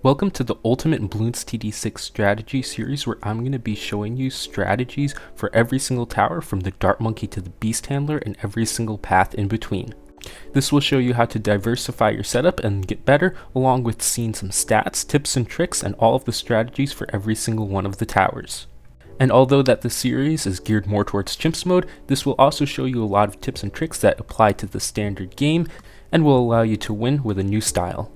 Welcome to the Ultimate Bloons TD6 strategy series, where I'm going to be showing you strategies for every single tower from the Dart Monkey to the Beast Handler and every single path in between. This will show you how to diversify your setup and get better, along with seeing some stats, tips and tricks, and all of the strategies for every single one of the towers. And although that the series is geared more towards Chimps mode, this will also show you a lot of tips and tricks that apply to the standard game and will allow you to win with a new style.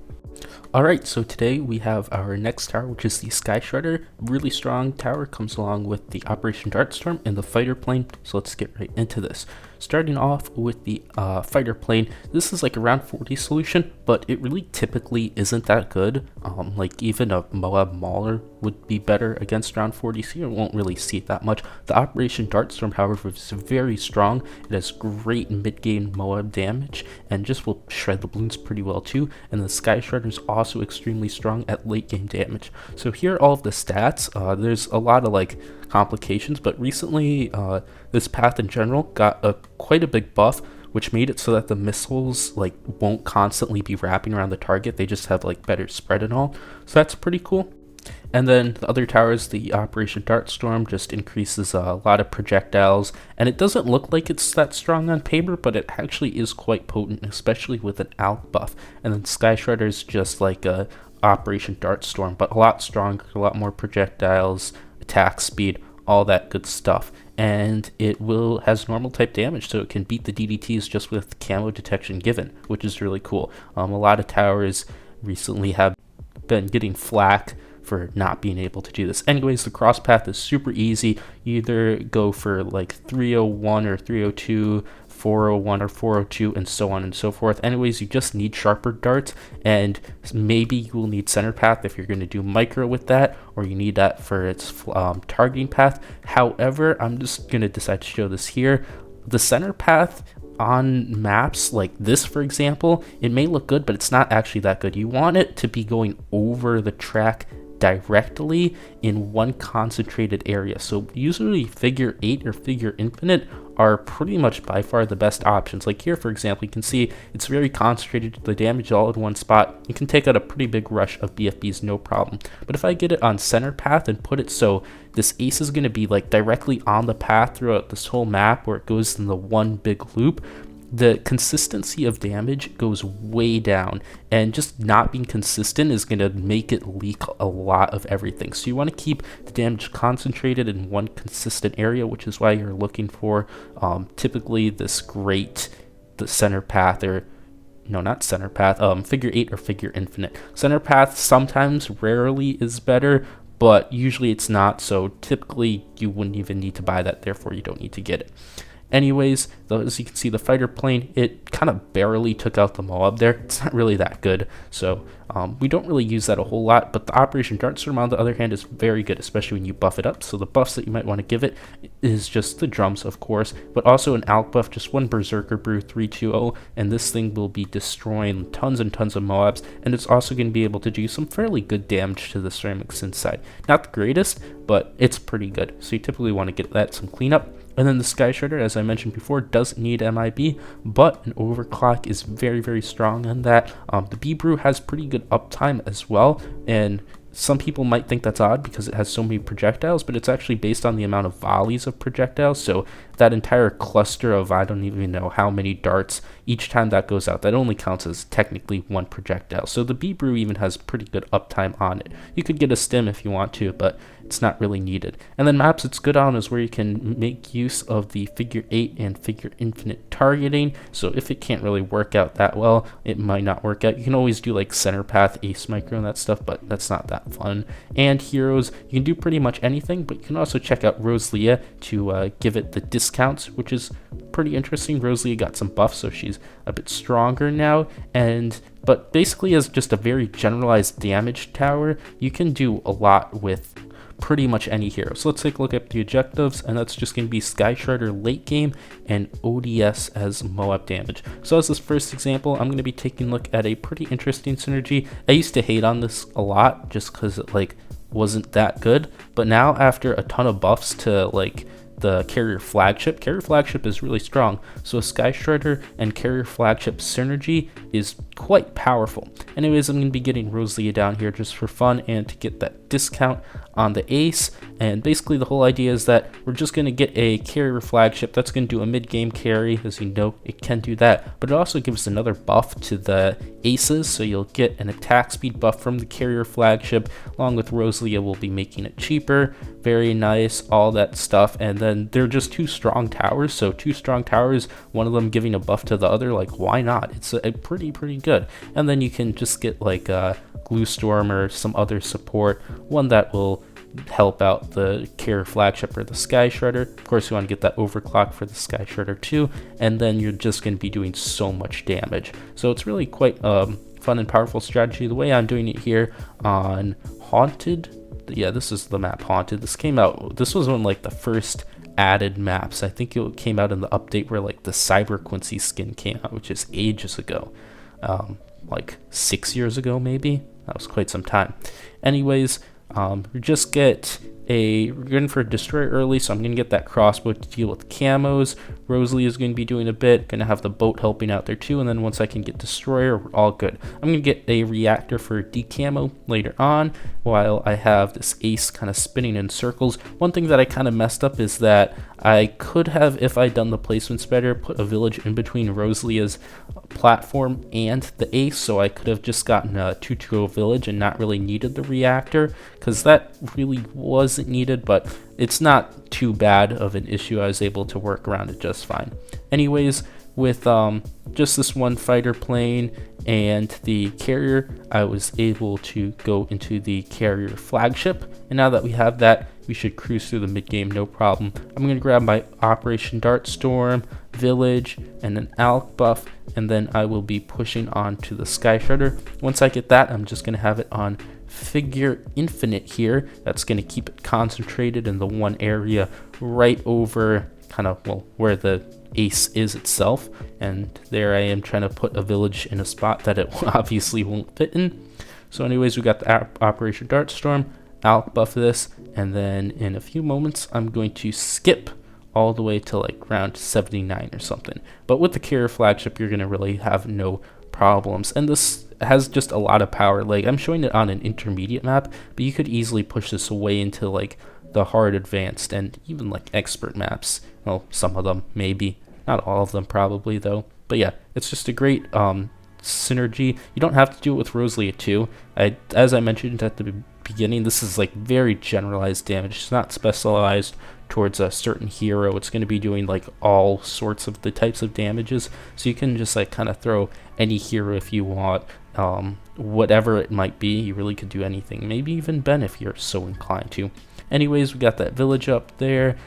Alright, so today we have our next tower, which is the Sky Shredder. Really strong tower, comes along with the Operation Dartstorm and the fighter plane, so let's get right into this. Starting off with the fighter plane, this is like a round 40 solution, but it really typically isn't that good. Like even a MOAB Mauler would be better against round 40, so you won't really see it that much. The Operation Dartstorm, however, is very strong. It has great mid-game MOAB damage, and just will shred the balloons pretty well too. And the Sky Shredder is also extremely strong at late game damage. So here are all of the stats. There's a lot of like complications, but recently this path in general got quite a big buff, which made it so that the missiles like won't constantly be wrapping around the target. They just have like better spread and all, so that's pretty cool. And then the other towers, the Operation Dartstorm just increases a lot of projectiles, and it doesn't look like it's that strong on paper, but it actually is quite potent, especially with an ALK buff. And then Sky Shredder is just like a Operation Dartstorm, but a lot stronger, a lot more projectiles, attack speed, all that good stuff. And it has normal type damage, so it can beat the DDTs just with camo detection given, which is really cool. A lot of towers recently have been getting flack for not being able to do this. Anyways, the Crosspath is super easy. You either go for like 301 or 302, 401 or 402, and so on and so forth. Anyways, you just need sharper darts, and maybe you will need center path if you're going to do micro with that, or you need that for its targeting path. However, I'm just going to decide to show this here. The center path on maps like this, for example, it may look good, but it's not actually that good. You want it to be going over the track directly in one concentrated area. So usually figure 8 or figure infinite are pretty much by far the best options. Like here, for example, you can see it's very concentrated, the damage all in one spot. You can take out a pretty big rush of BFBs, no problem. But if I get it on center path and put it so this ace is going to be like directly on the path throughout this whole map, where it goes in the one big loop, the consistency of damage goes way down, and just not being consistent is going to make it leak a lot of everything. So you want to keep the damage concentrated in one consistent area, which is why you're looking for typically the center path, or no, not center path, figure 8 or figure infinite. Center path sometimes, rarely is better, but usually it's not, so typically you wouldn't even need to buy that, therefore you don't need to get it. Anyways, as you can see, the fighter plane, it kind of barely took out the MOAB there. It's not really that good, so we don't really use that a whole lot. But the Operation Dartstorm, on the other hand, is very good, especially when you buff it up. So the buffs that you might want to give it is just the drums, of course, but also an ALK buff, just one Berserker Brew 320, and this thing will be destroying tons and tons of MOABs, and it's also going to be able to do some fairly good damage to the ceramics inside. Not the greatest, but it's pretty good, so you typically want to get that some cleanup. And then the Sky Shredder, as I mentioned before, doesn't need MIB, but an overclock is very, very strong on that. The B-Brew has pretty good uptime as well, and some people might think that's odd because it has so many projectiles, but it's actually based on the amount of volleys of projectiles. So that entire cluster of, I don't even know how many darts, each time that goes out, that only counts as technically one projectile. So the B-Brew even has pretty good uptime on it. You could get a stim if you want to, but it's not really needed. And then maps it's good on is where you can make use of the figure 8 and figure infinite targeting. So if it can't really work out that well, it might not work out. You can always do like center path, ace micro, and that stuff, but that's not that fun. And heroes, you can do pretty much anything, but you can also check out Rosalia to give it the discounts, which is pretty interesting. Rosalia got some buffs, so she's a bit stronger now, but basically as just a very generalized damage tower, you can do a lot with pretty much any hero. So let's take a look at the objectives, and that's just going to be Sky Shredder late game and ODS as MOAB damage. So as this first example, I'm going to be taking a look at a pretty interesting synergy. I used to hate on this a lot just because it like wasn't that good, but now after a ton of buffs to like the carrier flagship. Carrier flagship is really strong, so a Sky Shredder and carrier flagship synergy is quite powerful. Anyways, I'm going to be getting Rosalia down here just for fun and to get that discount on the ace. And basically the whole idea is that we're just going to get a carrier flagship that's going to do a mid-game carry. As you know, it can do that, but it also gives another buff to the aces, so you'll get an attack speed buff from the carrier flagship. Along with Rosalia, we'll be making it cheaper. Very nice, all that stuff. And then they're just two strong towers, so two strong towers, one of them giving a buff to the other, like why not? It's a pretty good. And then you can just get like Glue Storm or some other support, one that will help out the carrier flagship or the Sky Shredder. Of course, you want to get that overclock for the Sky Shredder too, and then you're just going to be doing so much damage. So it's really quite fun and powerful strategy. The way I'm doing it here on Haunted, yeah, this is the map Haunted. This was one like the first added maps. I think it came out in the update where like the Cyber Quincy skin came out, which is ages ago, like 6 years ago maybe. That was quite some time. Anyways, we just get we're going for a destroyer early, so I'm going to get that crossbow to deal with camos. Rosalia is going to be doing a bit, going to have the boat helping out there too, and then once I can get destroyer, we're all good. I'm going to get a reactor for decamo later on, while I have this ace kind of spinning in circles. One thing that I kind of messed up is that I could have, if I'd done the placements better, put a village in between Rosalia's platform and the ace, so I could have just gotten a 2-2-0 village and not really needed the reactor, because that really wasn't needed, but it's not too bad of an issue. I was able to work around it just fine. Anyways, with just this one fighter plane and the carrier, I was able to go into the carrier flagship, and now that we have that, we should cruise through the mid game no problem. I'm going to grab my Operation Dartstorm, village, and an Alk buff, and then I will be pushing on to the Sky Shredder. Once I get that, I'm just going to have it on Figure Infinite here. That's going to keep it concentrated in the one area right over kind of, well, where the ace is itself. And there I am trying to put a village in a spot that it obviously won't fit in. So anyways, we got the Operation Dartstorm. I'll buff this, and then in a few moments I'm going to skip all the way to like round 79 or something. But with the carrier flagship, you're going to really have no problems, and this has just a lot of power. Like, I'm showing it on an intermediate map, but you could easily push this away into like the hard advanced and even like expert maps. Well, some of them maybe, not all of them probably though. But yeah, it's just a great synergy. You don't have to do it with Rosalia too. As I mentioned at the beginning, this is like very generalized damage. It's not specialized towards a certain hero. It's going to be doing like all sorts of the types of damages, so you can just like kind of throw any hero if you want, whatever it might be. You really could do anything, maybe even Ben if you're so inclined to. Anyways, we got that village up there,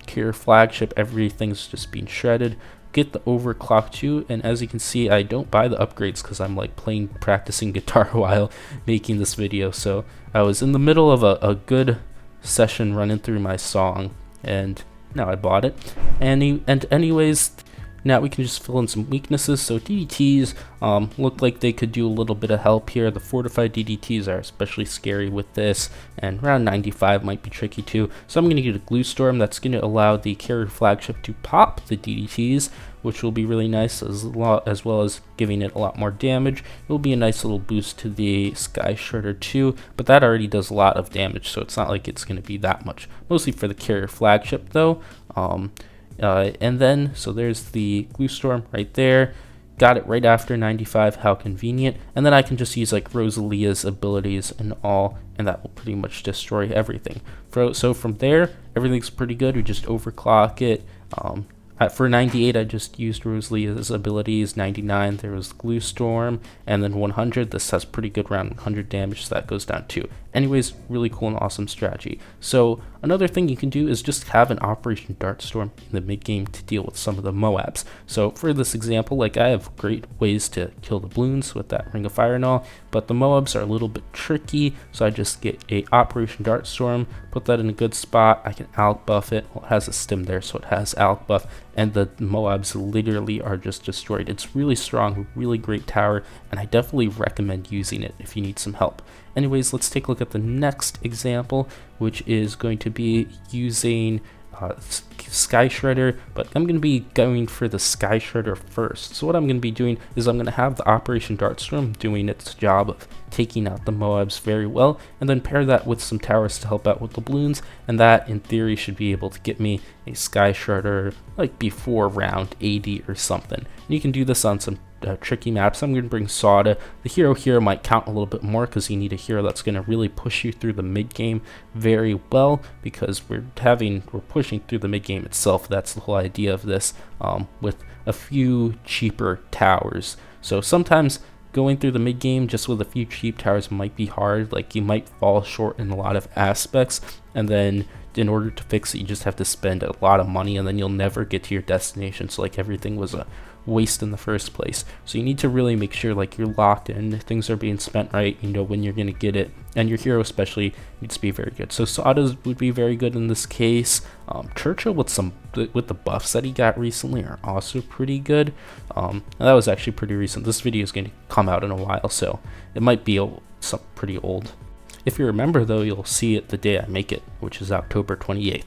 carrier flagship, everything's just being shredded. Get the overclock too, and as you can see, I don't buy the upgrades because I'm like practicing guitar while making this video. So I was in the middle of a good session running through my song, and now I bought it. And anyways, now we can just fill in some weaknesses. So DDTs look like they could do a little bit of help here. The fortified DDTs are especially scary with this, and round 95 might be tricky too. So I'm going to get a Glue Storm that's going to allow the carrier flagship to pop the DDTs, which will be really nice, as well as giving it a lot more damage. It will be a nice little boost to the Sky Shredder too, but that already does a lot of damage, so it's not like it's going to be that much. Mostly for the carrier flagship though. And then, so there's the Glue Storm right there. Got it right after 95, how convenient. And then I can just use like Rosalia's abilities and all, and that will pretty much destroy everything. So from there, everything's pretty good. We just overclock it. For 98, I just used Rosalia's abilities. 99, there was Glue Storm, and then 100, this has pretty good round 100 damage, so that goes down too. Anyways, really cool and awesome strategy. So another thing you can do is just have an Operation Dartstorm in the mid game to deal with some of the MOABs. So for this example, like, I have great ways to kill the Bloons with that Ring of Fire and all, but the MOABs are a little bit tricky, so I just get a Operation Dartstorm, put that in a good spot. I can Alk buff it. Well, it has a stim there, so it has Alk buff, and the MOABs literally are just destroyed. It's really strong, really great tower, and I definitely recommend using it if you need some help. Anyways, let's take a look at the next example, which is going to be using Sky Shredder, but I'm going to be going for the Sky Shredder first. So what I'm going to be doing is I'm going to have the Operation Dartstorm doing its job of taking out the Moabs very well, and then pair that with some towers to help out with the Bloons, and that in theory should be able to get me a Sky Shredder like before round 80 or something. And you can do this on some tricky maps. I'm going to bring Soda. The hero here might count a little bit more because you need a hero that's going to really push you through the mid game very well, because we're pushing through the mid game itself. That's the whole idea of this, with a few cheaper towers. So sometimes going through the mid game just with a few cheap towers might be hard. Like, you might fall short in a lot of aspects, and then in order to fix it you just have to spend a lot of money, and then you'll never get to your destination. So like everything was a waste in the first place. So you need to really make sure like you're locked in, things are being spent right, you know when you're going to get it, and your hero especially needs to be very good. So Soda's would be very good in this case. Churchill with the buffs that he got recently are also pretty good. That was actually pretty recent. This video is going to come out in a while, so it might be pretty old. If you remember though, you'll see it the day I make it, which is October 28th.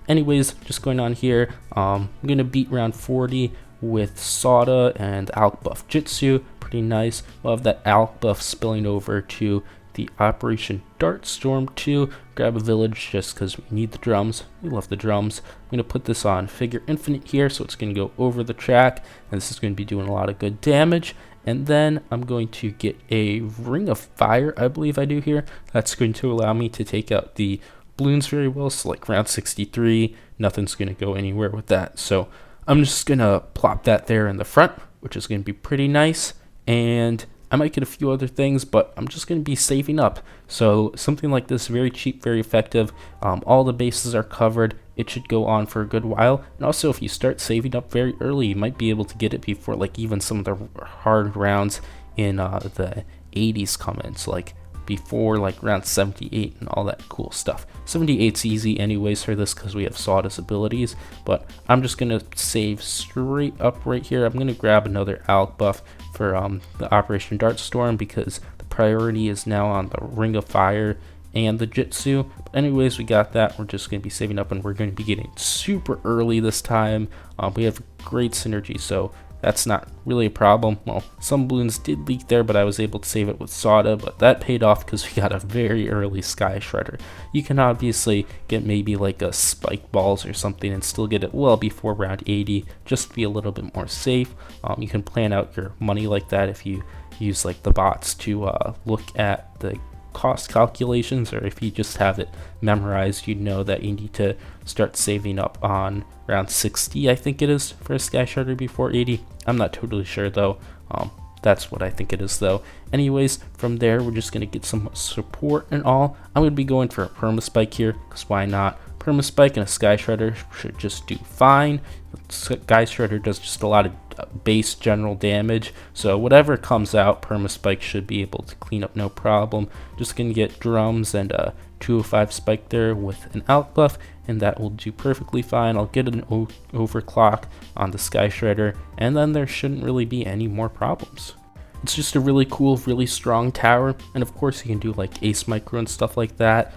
Anyways, just going on here, I'm going to beat round 40 with Soda and Alk buff Jitsu. Pretty nice. We'll have that Alk buff spilling over to the Operation Dartstorm 2. Grab a village just because we need the drums. We love the drums. I'm going to put this on Figure Infinite here, so it's going to go over the track, and this is going to be doing a lot of good damage. And then I'm going to get a Ring of Fire, I believe I do here. That's going to allow me to take out the Bloons very well. So like round 63, nothing's going to go anywhere with that. So I'm just going to plop that there in the front, which is going to be pretty nice. And I might get a few other things, but I'm just going to be saving up. So something like this, very cheap, very effective. All the bases are covered. It should go on for a good while. And also, if you start saving up very early, you might be able to get it before like even some of the hard rounds in the 80s come in. So like before like round 78 and all that cool stuff. 78's easy anyways for this because we have Soda's abilities, but I'm just gonna save straight up right here. I'm gonna grab another Alk buff for the Operation Dartstorm because the priority is now on the Ring of Fire and the Jitsu. But anyways, we got that. We're just going to be saving up, and we're going to be getting super early this time. We have great synergy, so that's not really a problem. Well, some balloons did leak there, but I was able to save it with Soda, but that paid off because we got a very early Sky Shredder. You can obviously get maybe like a Spike Balls or something and still get it well before round 80, just to be a little bit more safe. You can plan out your money like that if you use like the bots to look at the cost calculations, or if you just have it memorized, you know that you need to start saving up on round 60, I think it is, for a Sky Shredder before 80. I'm not totally sure though. That's what I think it is though. Anyways, from there we're just gonna get some support and all. I'm gonna be going for a Permaspike here, because why not? Permaspike and a Sky Shredder should just do fine. Sky Shredder does just a lot of base general damage, so whatever comes out, Permaspike should be able to clean up no problem. Just gonna get drums and a 205 spike there with an Alk buff, and that will do perfectly fine. I'll get an overclock on the Sky Shredder, and then there shouldn't really be any more problems. It's just a really cool, really strong tower, and of course you can do like Ace Micro and stuff like that,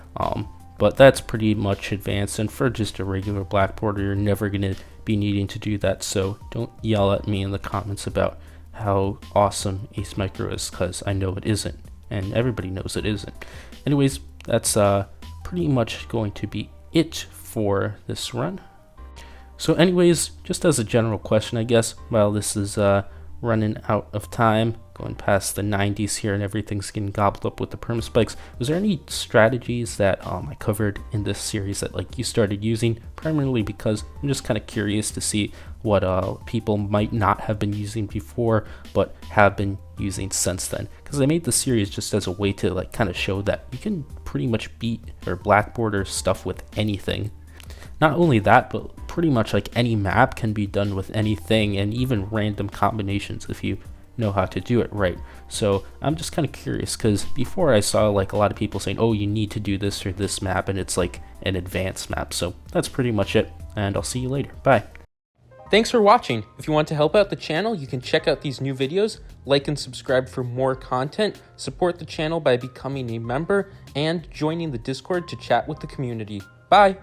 but that's pretty much advanced, and for just a regular black border you're never going to be needing to do that, so don't yell at me in the comments about how awesome Ace Micro is, because I know it isn't, and everybody knows it isn't. Anyways, that's pretty much going to be it for this run. So anyways, just as a general question, I guess, while this is running out of time, going past the 90s here and everything's getting gobbled up with the permaspikes, was there any strategies that I covered in this series that like you started using? Primarily because I'm just kind of curious to see what people might not have been using before but have been using since then, because I made the series just as a way to like kind of show that you can pretty much beat or black border stuff with anything. Not only that, but pretty much like any map can be done with anything, and even random combinations if you know how to do it right. So I'm just kind of curious, because before I saw like a lot of people saying, oh, you need to do this or this map, and it's like an advanced map. So that's pretty much it, and I'll see you later. Bye. Thanks for watching. If you want to help out the channel, you can check out these new videos, like and subscribe for more content, support the channel by becoming a member, and joining the Discord to chat with the community. Bye!